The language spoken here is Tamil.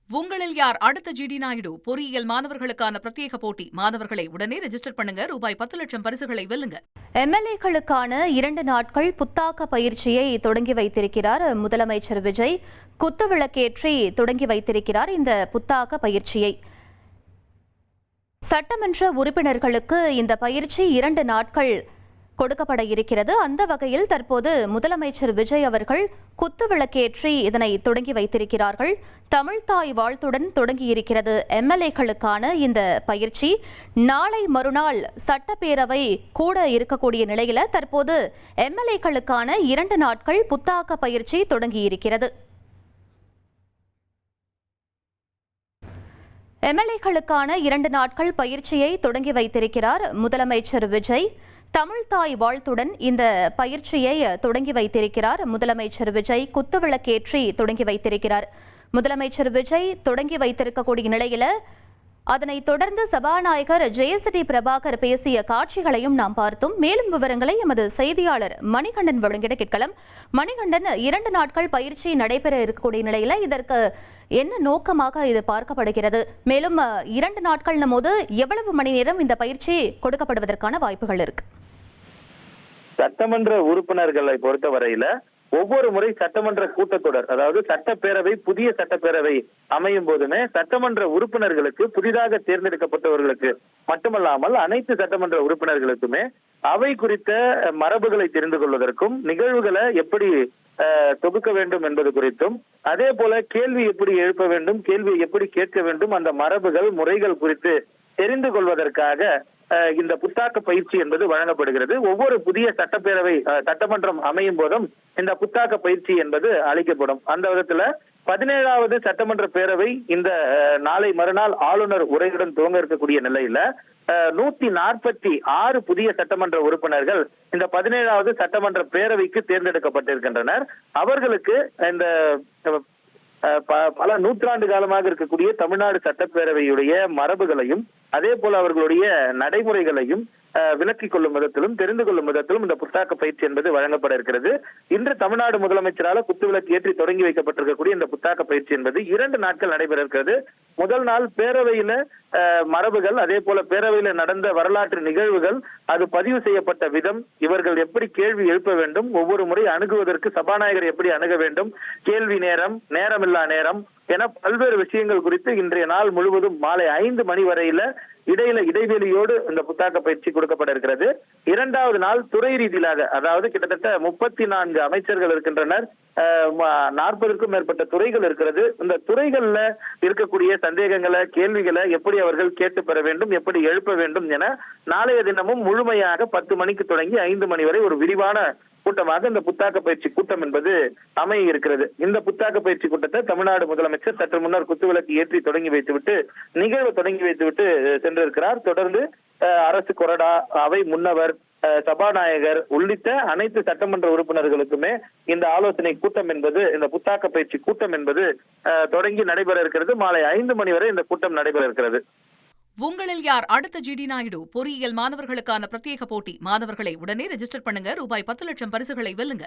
உங்களில் யார் அடுத்த ஜிடி நாயுடு பொறியியல் மாணவர்களுக்கான பிரத்யேக போட்டி. மாணவர்களை உடனே ரெஜிஸ்டர் பண்ணுங்க. ரூபாய் 10 லட்சம் பரிசுகளை வெல்லுங்க. எம்எல்ஏக்களுக்கான 2 நாட்கள் புத்தாக்க பயிற்சியை தொடங்கி வைத்திருக்கிறார் முதலமைச்சர் விஜய். குத்துவிளக்கேற்றி தொடங்கி வைத்திருக்கிறார் இந்த புத்தாக்க பயிற்சியை. சட்டமன்ற உறுப்பினர்களுக்கு இந்த பயிற்சி 2 நாட்கள் கொடுக்கப்பட இருக்கிறது. அந்த வகையில் தற்போது முதலமைச்சர் விஜய் அவர்கள் குத்துவிளக்கேற்றி இதனை தொடங்கி வைத்திருக்கிறார்கள். தமிழ்தாய் வாழ்த்துடன் தொடங்கியிருக்கிறது எம்எல்ஏக்களுக்கான இந்த பயிற்சி. நாளை மறுநாள் சட்டப்பேரவை கூட இருக்கக்கூடிய நிலையில தற்போது எம்எல்ஏக்களுக்கான 2 நாட்கள் புத்தாக்க பயிற்சி தொடங்கியிருக்கிறது. எம்எல்ஏக்களுக்கான 2 நாட்கள் பயிற்சியை தொடங்கி வைத்திருக்கிறார் முதலமைச்சர் விஜய். தமிழ்தாய் வாழ்த்துடன் இந்த பயிற்சியை தொடங்கி வைத்திருக்கிறார் முதலமைச்சர் விஜய். குத்துவிளக்கேற்றி தொடங்கி வைத்திருக்கிறார் முதலமைச்சர் விஜய். தொடங்கி வைத்திருக்கக்கூடிய நிலையில அதனைத் தொடர்ந்து சபாநாயகர் ஜெயசிறி பிரபாகர் பேசிய காட்சிகளையும் நாம் பார்த்தோம். மேலும் விவரங்களை எமது செய்தியாளர் மணிகண்டன் வழங்கிட கேட்கலாம். மணிகண்டன், 2 நாட்கள் பயிற்சி நடைபெற இருக்கக்கூடிய நிலையில இதற்கு என்ன நோக்கமாக இது பார்க்கப்படுகிறது? மேலும் 2 நாட்கள் போது எவ்வளவு மணி நேரம் இந்த பயிற்சி கொடுக்கப்படுவதற்கான வாய்ப்புகள் இருக்கு? சட்டமன்ற உறுப்பினர்களை பொறுத்தவரையில ஒவ்வொரு முறை சட்டமன்ற கூட்டத்தொடர், அதாவது சட்டப்பேரவை, புதிய சட்டப்பேரவை அமையும் போதுமே சட்டமன்ற உறுப்பினர்களுக்கு, புதிதாக தேர்ந்தெடுக்கப்பட்டவர்களுக்கு மட்டுமல்லாமல் அனைத்து சட்டமன்ற உறுப்பினர்களுக்குமே அவை குறித்த மரபுகளை தெரிந்து கொள்வதற்கும், நிகழ்வுகளை எப்படி தொகுக்க வேண்டும் என்பது குறித்தும், அதே போல கேள்வி எப்படி எழுப்ப வேண்டும், கேள்வியை எப்படி கேட்க வேண்டும், அந்த மரபுகள், முறைகள் குறித்து தெரிந்து கொள்வதற்காக இந்த புத்தாக்க பயிற்சி என்பது வழங்கப்படுகிறது. ஒவ்வொரு புதிய சட்டமன்றம் அமையும் போதும் இந்த புத்தாக்க பயிற்சி என்பது அளிக்கப்படும். அந்த விதத்துல 17வது சட்டமன்ற பேரவை இந்த நாளை மறுநாள் ஆளுநர் உரையுடன் துவங்க இருக்கக்கூடிய நிலையில 146 புதிய சட்டமன்ற உறுப்பினர்கள் இந்த 17வது சட்டமன்ற பேரவைக்கு தேர்ந்தெடுக்கப்பட்டிருக்கின்றனர். அவர்களுக்கு இந்த பல நூற்றாண்டு காலமாக இருக்கக்கூடிய தமிழ்நாடு சட்டப்பேரவையுடைய மரபுகளையும் அதே போல அவர்களுடைய நடைமுறைகளையும் விளக்கிக் கொள்ளும் விதத்திலும் தெரிந்து கொள்ளும் விதத்திலும் இந்த புத்தாக்க பயிற்சி என்பது வழங்கப்பட இருக்கிறது. இன்று தமிழ்நாடு முதலமைச்சரால் குத்துவிளக்கு ஏற்றி தொடங்கி வைக்கப்பட்டிருக்கக்கூடிய இந்த புத்தாக்க பயிற்சி என்பது 2 நாட்கள் நடைபெற இருக்கிறது. முதல் நாள் பேரவையில மரபுகள், அதே போல பேரவையில நடந்த வரலாற்று நிகழ்வுகள், அது பதிவு செய்யப்பட்ட விதம், இவர்கள் எப்படி கேள்வி எழுப்ப வேண்டும், ஒவ்வொரு முறை அணுகுவதற்கு சபாநாயகர் எப்படி அணுக வேண்டும், கேள்வி நேரம், நேரமில்லா நேரம் என பல்வேறு விஷயங்கள் குறித்து இன்றைய நாள் முழுவதும் மாலை 5 மணி வரையில இடைவெளியோடு இந்த புத்தாக்க பயிற்சி கொடுக்கப்பட இருக்கிறது. 2வது நாள் துறை ரீதியிலாக, அதாவது கிட்டத்தட்ட 34 அமைச்சர்கள் இருக்கின்றனர், 40க்கும் மேற்பட்ட துறைகள் இருக்கிறது. இந்த துறைகள்ல இருக்கக்கூடிய சந்தேகங்களை, கேள்விகளை எப்படி அவர்கள் கேட்டு பெற வேண்டும், எப்படி எழுப்ப வேண்டும் என நாளைய தினமும் முழுமையாக 10 மணிக்கு தொடங்கி 5 மணி வரை ஒரு விரிவான கூட்டமாக இந்த புத்தாக்க பயிற்சி கூட்டம் என்பது அமைய இருக்கிறது. இந்த புத்தாக்க பயிற்சி கூட்டத்தை தமிழ்நாடு முதலமைச்சர் சற்று முன்னர் குத்துவிளக்கு ஏற்றி தொடங்கி வைத்துவிட்டு நிகழ்வு தொடங்கி வைத்துவிட்டு சென்றிருக்கிறார். தொடர்ந்து அரசு கொறடா, அவை முன்னவர், சபாநாயகர் உள்ளிட்ட அனைத்து சட்டமன்ற உறுப்பினர்களுக்குமே இந்த ஆலோசனை கூட்டம் என்பது, இந்த புத்தாக்க பயிற்சி கூட்டம் என்பது தொடங்கி நடைபெற இருக்கிறது. மாலை 5 மணி வரை இந்த கூட்டம் நடைபெற இருக்கிறது. உங்களில் யார் அடுத்த ஜிடி நாயுடு பொறியியல் மாணவர்களுக்கான பிரத்யேக போட்டி. மாணவர்களை உடனே ரெஜிஸ்டர் பண்ணுங்க. ரூபாய் 10 லட்சம் பரிசுகளை வெல்லுங்க.